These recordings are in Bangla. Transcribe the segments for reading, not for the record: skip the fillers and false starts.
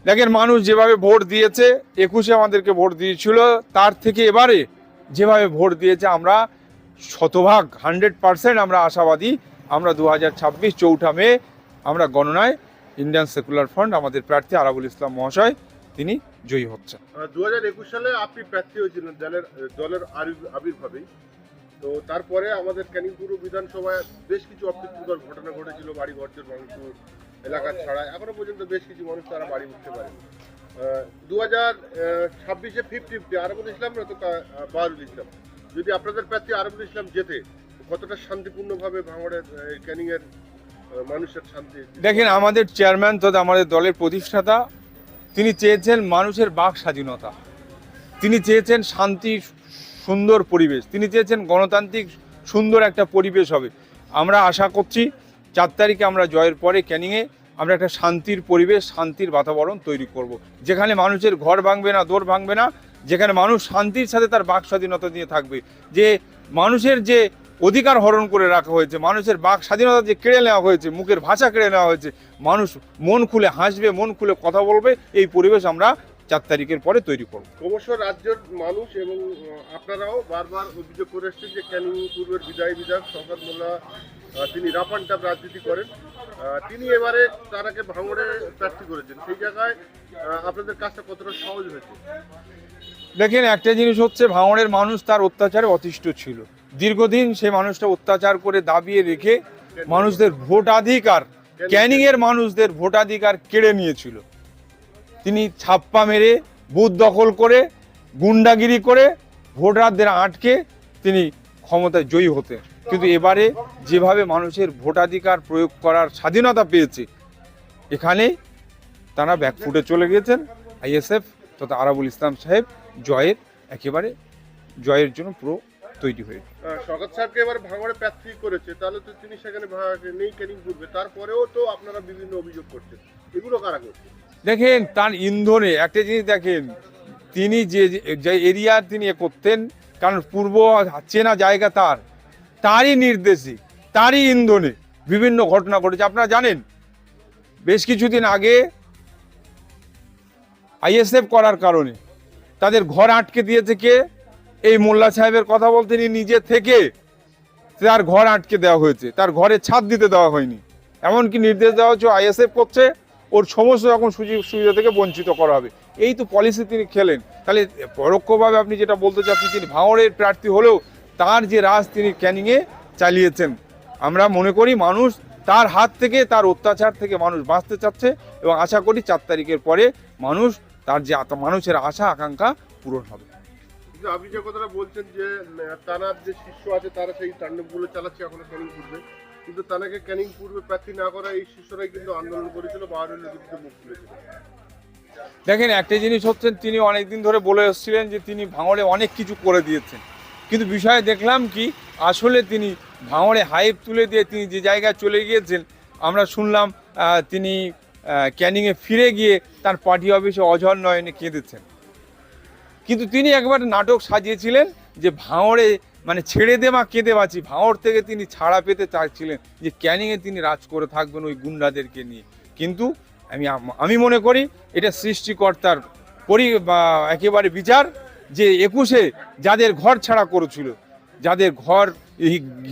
দেখেন, মানুষ যেভাবে ভোট দিয়েছে, 21-এ আমাদেরকে ভোট দিয়েছিল, তার থেকে এবারে যেভাবে ভোট দিয়েছে আমরা শতভাগ 100% আমরা আশাবাদী। আমরা 2026 4 মে আমরা গণনায় ইন্ডিয়ান সেকুলার ফ্রন্ট আমাদের প্রার্থী আরাবুল ইসলাম মহাশয় তিনি জয়ী হচ্ছেন। 2021 সালে আপনি প্রার্থী হয়েছিলেন দলের আবির্ভাবেই। তো তারপরে আমাদের ক্যানিং পূর্ব বিধানসভায় বেশ কিছু অপ্রীতিকর ঘটনা ঘটেছিল, বাড়ি ঘরজোর ভাঙচুর, এলাকা ছাড়া এখনো পর্যন্ত বেশ কিছু মানুষ তারা বাড়ি উঠতে পারেনি। 2026-এ 50-50 আরাবুল ইসলাম নয়তো বাহারুল ইসলাম, যদি আপনাদের প্রার্থী আরাবুল ইসলাম জেতে, কতটা শান্তিপূর্ণভাবে ভাঙড়ের ক্যানিং এর মানুষের শান্তি? দেখেন, আমাদের চেয়ারম্যান তথা আমাদের দলের প্রতিষ্ঠাতা তিনি চেয়েছেন মানুষের বাক স্বাধীনতা, তিনি চেয়েছেন শান্তি, সুন্দর পরিবেশ, তিনি চেয়েছেন গণতান্ত্রিক সুন্দর একটা পরিবেশ হবে। আমরা আশা করছি 4 তারিখে আমরা জয়ের পরে ক্যানিংয়ে আমরা একটা শান্তির পরিবেশ, শান্তির বাতাবরণ তৈরি করব, যেখানে মানুষের ঘর ভাঙবে না, দোর ভাঙবে না, যেখানে মানুষ শান্তির সাথে তার বাক স্বাধীনতা নিয়ে থাকবে। যে মানুষের যে অধিকার হরণ করে রাখা হয়েছে, মানুষের বাক স্বাধীনতা যে কেড়ে নেওয়া হয়েছে, মুখের ভাষা কেড়ে নেওয়া হয়েছে, মানুষ মন খুলে হাসবে, মন খুলে কথা বলবে, এই পরিবেশ আমরা 4 তারিখের পরে তৈরি করব। ক্রমশ রাজ্যের মানুষ এবং আপনারাও বারবার অভিযোগ করে এসেছেন যে ক্যানিং পূর্বের বিধায়ক শওকত মোল্লা তিনি রাফানটাপ রাজনীতি করেন। তিনি এবারে তারাকে ভাঙড়ে প্রার্থী করেছেন, সেই জায়গায় আপনাদের কাজটা কতটা সহজ হয়েছে? দেখেন, একটা জিনিস হচ্ছে, ভাঙড়ের মানুষ তার অত্যাচারে অতিষ্ঠ ছিল, দীর্ঘদিন সেই মানুষটা অত্যাচার করে দাবিয়ে রেখে মানুষদের ভোটাধিকার, ক্যানিংয়ের মানুষদের ভোটাধিকার কেড়ে নিয়েছিল। তিনি ছাপ্পা মেরে, বুথ দখল করে, গুন্ডাগিরি করে ভোটারদের আটকে তিনি ক্ষমতায় জয়ী হতেন। কিন্তু এবারে যেভাবে মানুষের ভোটাধিকার প্রয়োগ করার স্বাধীনতা পেয়েছে, এখানে তারা ব্যাকফুটে চলে গিয়েছেন। আইএসএফ তথা আরাবুল ইসলাম সাহেব জয়ের জন্য পুরো তৈরি হয়ে। শওকত সাহেবকে এবার ভাঙড়ে প্রার্থী করেছে, তাহলে তো তিনি সেখানে নেই ক্যানিং পূর্বে, তারপরেও তো আপনারা বিভিন্ন অভিযোগ করছেন, এগুলো কারা করছে? দেখেন, তার ইন্ধনে একটা জিনিস দেখেন, তিনি যে এরিয়া তিনি করতেন, কারণ পূর্ব চেনা জায়গা তারই নির্দেশে, তারই ইন্ধনে বিভিন্ন ঘটনা ঘটেছে। আপনারা জানেন, বেশ কিছুদিন আগে আইএসএফ করার কারণে তাদের ঘর আটকে দিয়েছে কে? এই মোল্লা সাহেবের কথা বলতে নিজে থেকে তার ঘর আটকে দেওয়া হয়েছে, তার ঘরে ছাদ দিতে দেওয়া হয়নি, এমনকি নির্দেশ দেওয়া হচ্ছে আইএসএফ করছে, ওর সমস্ত রকম সুযোগ সুবিধা থেকে বঞ্চিত করা হবে। এই তো পলিসি তিনি খেলেন। তাহলে পরোক্ষভাবে আপনি যেটা বলতে চাচ্ছেন, তিনি ভাঙড়ের প্রার্থী হলেও তার যে রাজ তিনি ক্যানিংয়ে চালিয়েছেন, আমরা মনে করি মানুষ তার হাত থেকে, তার অত্যাচার থেকে মানুষ বাঁচতে চাচ্ছে, এবং আশা করি 4 তারিখের পরে মানুষ তার যে মানুষের আশা আকাঙ্ক্ষা পূরণ হবে। আপনি যে কথাটা বলছেন যে তানার যে শিষ্য আছে তারা সেই তাণ্ডবগুলো চালাচ্ছে এখনো ক্যানিং পূর্বে, কিন্তু তানাকে ক্যানিং পূর্বে প্রার্থী না করা এই শিষ্যরাই কিন্তু আন্দোলন করেছিল, বাহারুলের বিরুদ্ধে মুখ খুলেছিল। দেখেন, একটা জিনিস হচ্ছেন, তিনি অনেকদিন ধরে বলে এসেছিলেন যে তিনি ভাঙড়ে অনেক কিছু করে দিয়েছেন, কিন্তু বিষয়ে দেখলাম কি, আসলে তিনি ভাঙড়ে হাইপ তুলে দিয়ে তিনি যে জায়গায় চলে গিয়েছেন, আমরা শুনলাম তিনি ক্যানিংয়ে ফিরে গিয়ে তার পার্টি অফিসে অঝর নয়নে কেঁদেছেন। কিন্তু তিনি একবার নাটক সাজিয়েছিলেন যে ভাঙড়ে মানে ছেড়ে দেওয়া কেঁদে বাঁচি, ভাঙড় থেকে তিনি ছাড়া পেতে চাইছিলেন, যে ক্যানিংয়ে তিনি রাজ করে থাকবেন ওই গুন্ডাদেরকে নিয়ে। কিন্তু আমি মনে করি এটা সৃষ্টিকর্তার একেবারে বিচার, যে 21-এ যাদের ঘর ছাড়া করেছিল, যাদের ঘর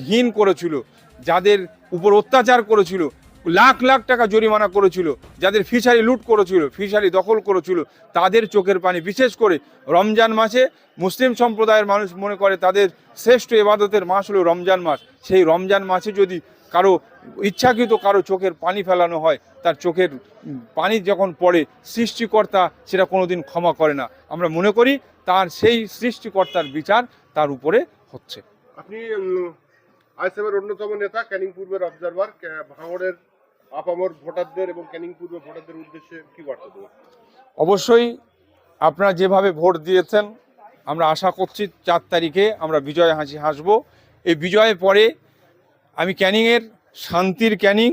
হীন করেছিল, যাদের উপর অত্যাচার করেছিল, লাখ লাখ টাকা জরিমানা করেছিল, যাদের ফিশারি লুট করেছিল, ফিশারি দখল করেছিল, তাদের চোখের পানি, বিশেষ করে রমজান মাসে মুসলিম সম্প্রদায়ের মানুষ মনে করে তাদের শ্রেষ্ঠ ইবাদতের মাস হলো রমজান মাস। সেই রমজান মাসে যদি কারো ইচ্ছাকৃত কারো চোখের পানি ফেলানো হয়, তার চোখের পানি যখন পড়ে, সৃষ্টিকর্তা সেটা কোনোদিন ক্ষমা করে না। আমরা মনে করি তার সেই সৃষ্টিকর্তার বিচার তার উপরে হচ্ছে। আপনি আইএসএফের অন্যতম নেতা, ক্যানিং পূর্বের অবজারভার, ভাঙড়ের আপামর ভোটারদের এবং ক্যানিং পূর্ব ভোটারদের উদ্দেশ্যে কি বার্তা দেবেন? অবশ্যই আপনারা যেভাবে ভোট দিয়েছেন, আমরা আশা করছি 4 তারিখে আমরা বিজয় হাসি হাসব। এই বিজয়ের পরে আমি ক্যানিংয়ের শান্তির ক্যানিং,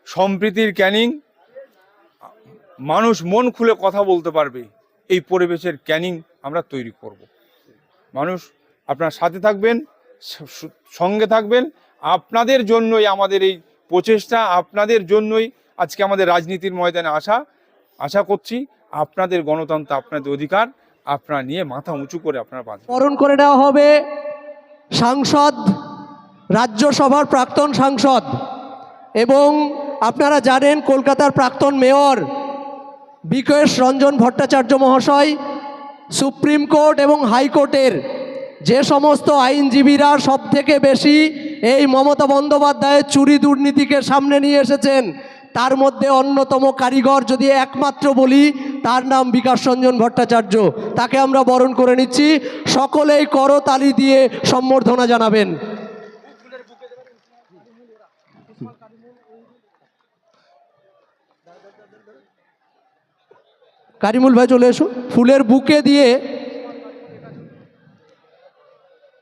সম্প্রীতির ক্যানিং, মানুষ মন খুলে কথা বলতে পারবে, এই পরিবেশের ক্যানিং আমরা তৈরি করব। মানুষ আপনার সাথে থাকবেন, সঙ্গে থাকবেন, আপনাদের জন্যই আমাদের এই প্রচেষ্টা, আপনাদের জন্যই আজকে আমাদের রাজনীতির ময়দানে আসা। আশা করছি আপনাদের গণতন্ত্র, আপনাদের অধিকার আপনারা নিয়ে মাথা উঁচু করে আপনারা বাঁচবেন। বরণ করে নেওয়া হবে সাংসদ, রাজ্যসভার প্রাক্তন সাংসদ এবং আপনারা জানেন কলকাতার প্রাক্তন মেয়র বিকেশ রঞ্জন ভট্টাচার্য মহাশয় সুপ্রিম কোর্ট এবং হাইকোর্টের যে সমস্ত আইনজীবীরা সবথেকে বেশি এই মমতা বন্দ্যোপাধ্যায়ের চুরি দুর্নীতিকে সামনে নিয়ে এসেছেন, তার মধ্যে অন্যতম কারিগর যদি একমাত্র বলি তার নাম বিকাশ রঞ্জন ভট্টাচার্য। তাকে আমরা বরণ করে নিচ্ছি, সকলেই করতালি দিয়ে সম্বর্ধনা জানাবেন। কারিমুল ভাই চলে এসো, ফুলের বুকে দিয়ে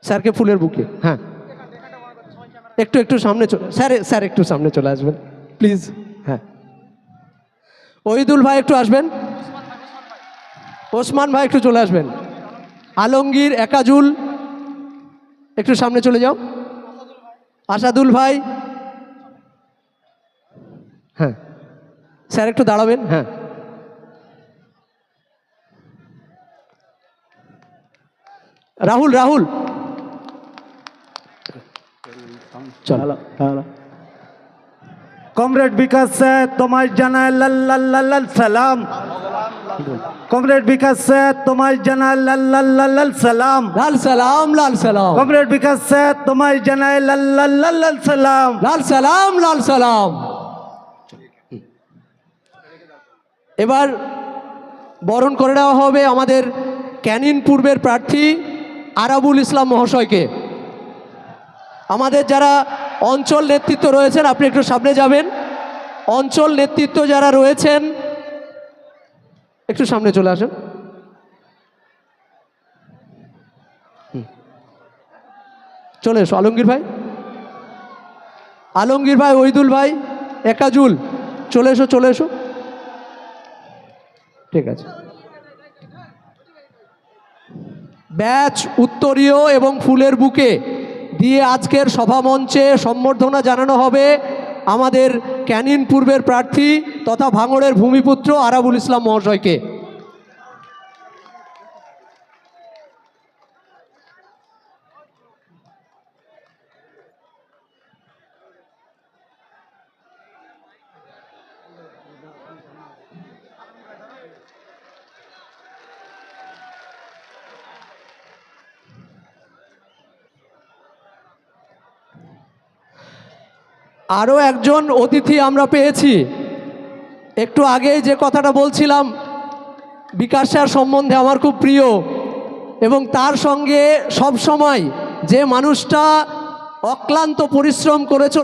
স্যারকে ফুলের বুকে। হ্যাঁ, একটু সামনে চলে স্যার একটু সামনে চলে আসবেন প্লিজ। হ্যাঁ, ওহিদুল ভাই একটু আসবেন, ওসমান ভাই একটু চলে আসবেন, আলমগীর, একাজুল একটু সামনে চলে যাও, আসাদুল ভাই। হ্যাঁ স্যার একটু দাঁড়াবেন। হ্যাঁ, রাহুল চলো। কমরেড বিকাশ স্যার তোমায় জানায় লাল সালাম। কমরেড বিকাশ স্যার তোমায় জানায় লাল সালাম। লাল সালাম, লাল সালাম। কমরেড বিকাশ স্যার তোমায় জানায় লাল সালাম। লাল সালাম, লাল সালাম। এবার বরণ করে নেওয়া হবে আমাদের ক্যানিন পূর্বের প্রার্থী আরাবুল ইসলাম মহাশয়কে। আমাদের যারা অঞ্চল নেতৃত্ব রয়েছেন আপনি একটু সামনে যাবেন, অঞ্চল নেতৃত্ব যারা রয়েছেন একটু সামনে চলে আসেন। চলে এসো আলমগীর ভাই, ওহিদুল ভাই, একাজুল চলে এসো। ঠিক আছে, ব্যাচ, উত্তরীয় এবং ফুলের বুকে দিয়ে আজকের সভামঞ্চে সম্বর্ধনা জানানো হবে আমাদের ক্যানিন পূর্বের প্রার্থী তথা ভাঙড়ের ভূমিপুত্র আরাবুল ইসলাম মহাশয়কে। আরও একজন অতিথি আমরা পেয়েছি। একটু আগে যে কথাটা বলছিলাম বিকাশ স্যার সম্বন্ধে আমার খুব প্রিয়, এবং তার সঙ্গে সব সময় যে মানুষটা অক্লান্ত পরিশ্রম করে চলে